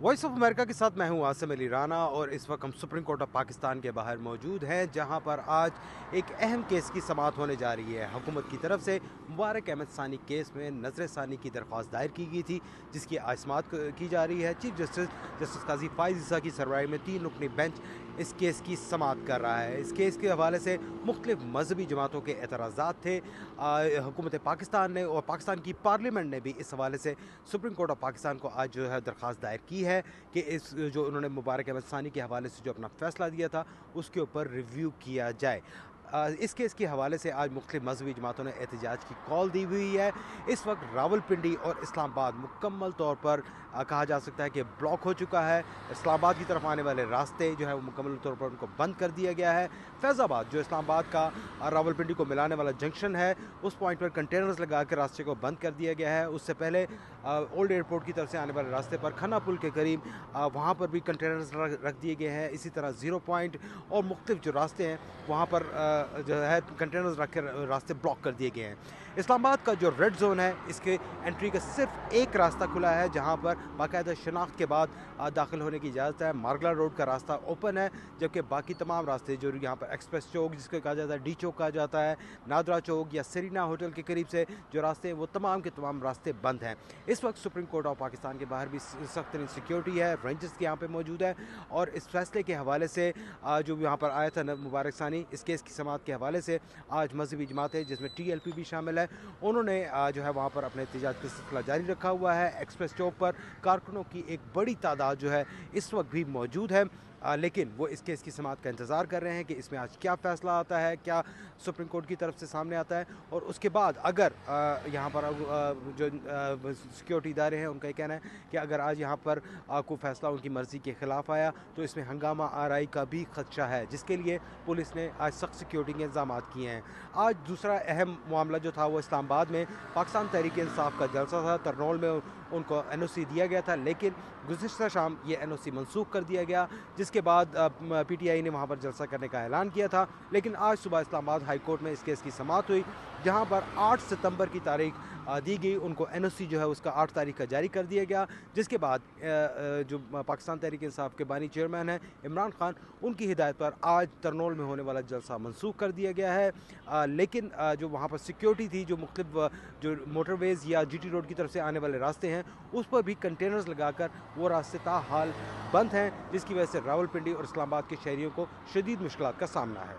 Voice of America के साथ मैं हूं आसिम अली राना और इस वक्त हम सुप्रीम कोर्ट ऑफ पाकिस्तान के बाहर मौजूद हैं, जहां पर आज एक अहम केस की समाअत होने जा रही है। हुकूमत की तरफ से मुबारक अहमद सानी केस में नजर सानी की दरख्वास्त दायर की गई थी, जिसकी आज समाअत की जा रही है। चीफ जस्टिस काजी फाइज ईसा की सरबराही में 3 रुकनी बेंच इस केस की समाअत कर रहा है। इस केस के हवाले से मुख्तलिफ मजहबी जमातों के एतराज़ात थे। हुकूमत पाकिस्तान ने और पाकिस्तान की पार्लियामेंट ने भी इस हवाले से सुप्रीम कोर्ट ऑफ पाकिस्तान को आज जो है दरख्वास्त दायर की है कि इस जो उन्होंने मुबारक अहमद सानी के हवाले से जो अपना फैसला दिया था उसके ऊपर रिव्यू किया जाए। इस केस के हवाले से आज मुख्तलिफ मजहबी जमातों ने एहतजाज की कॉल दी हुई है। इस वक्त रावलपिंडी और इस्लामाबाद मुकम्मल तौर पर कहा जा सकता है कि ब्लॉक हो चुका है। इस्लामाबाद की तरफ आने वाले रास्ते जो है वो मुकम्मल तौर पर उनको बंद कर दिया गया है। फैज़ाबाद जो इस्लामाबाद का रावलपिंडी को मिलाने वाला जंक्शन है, उस पॉइंट पर कंटेनर्स लगा कर रास्ते को बंद कर दिया गया है। उससे पहले ओल्ड एयरपोर्ट की तरफ से आने वाले रास्ते पर खन्ना पुल के करीब वहाँ पर भी कंटेनर्स रख दिए गए हैं। इसी तरह ज़ीरो पॉइंट और मुख्तलिफ जो रास्ते हैं वहाँ पर जो है कंटेनर्स रख कर रास्ते ब्लॉक कर दिए गए हैं। इस्लामाबाद का जो रेड जोन है, इसके एंट्री का सिर्फ एक रास्ता खुला है, जहाँ पर बाकायदा शनाख्त के बाद दाखिल होने की इजाज़त है। मारगला रोड का रास्ता ओपन है, जबकि बाकी तमाम रास्ते जो यहाँ पर एक्सप्रेस चौक जिसको कहा जाता है, डी चौक कहा जाता है, नादरा चौक या सरीना होटल के करीब से जो रास्ते हैं वो तमाम के तमाम रास्ते बंद हैं। इस वक्त सुप्रीम कोर्ट ऑफ पाकिस्तान के बाहर भी सख्त तरीन सिक्योरिटी है, रेंजर्स के यहाँ पर मौजूद है। और इस फैसले के हवाले से जो यहाँ पर आया था मुबारक सानी, इस केस की समाअत के हवाले से आज मजहबी जमातें जिसमें TLP भी शामिल है, उन्होंने जो है वहाँ पर अपने एहतजाज का सिलसिला जारी रखा हुआ है। एक्सप्रेस चौक पर कारकुनों की एक बड़ी तादाद जो है इस वक्त भी मौजूद है, लेकिन वो इस केस की समाअत का इंतज़ार कर रहे हैं कि इसमें आज क्या फ़ैसला आता है, क्या सुप्रीम कोर्ट की तरफ से सामने आता है। और उसके बाद अगर यहाँ पर जो सिक्योरिटी इदारे हैं उनका ये कहना है कि अगर आज यहाँ पर कोई फ़ैसला उनकी मर्ज़ी के ख़िलाफ़ आया तो इसमें हंगामा आराई का भी ख़दशा है, जिसके लिए पुलिस ने आज सख्त सिक्योरिटी के इंतजाम किए हैं। आज दूसरा अहम मामला जो था वो इस्लामाबाद में पाकिस्तान तहरीक इंसाफ का जलसा था। तरनौल में उनको NOC दिया गया था, लेकिन गुज़िश्ता शाम ये NOC मनसूख कर दिया गया, जिसके बाद PTI ने वहाँ पर जलसा करने का ऐलान किया था। लेकिन आज सुबह इस्लामाबाद हाई कोर्ट में इस केस की समाअत हुई, जहाँ पर 8 सितंबर की तारीख दी गई। उनको NOC जो है उसका 8 तारीख का जारी कर दिया गया, जिसके बाद जो पाकिस्तान तहरीक इंसाफ के बानी चेयरमैन हैं इमरान खान, उनकी हिदायत पर आज तरनौल में होने वाला जलसा मनसूख कर दिया गया है। लेकिन जो वहाँ पर सिक्योरिटी थी, जो मुख्तलिफ जो मोटरवेज़ या GT रोड की तरफ से आने वाले रास्ते हैं उस पर भी कंटेनर्स लगाकर वो रास्ते ताहाल बंद हैं, जिसकी वजह से रावलपिंडी और इस्लामाबाद के शहरियों को शदीद मुश्किलात का सामना है।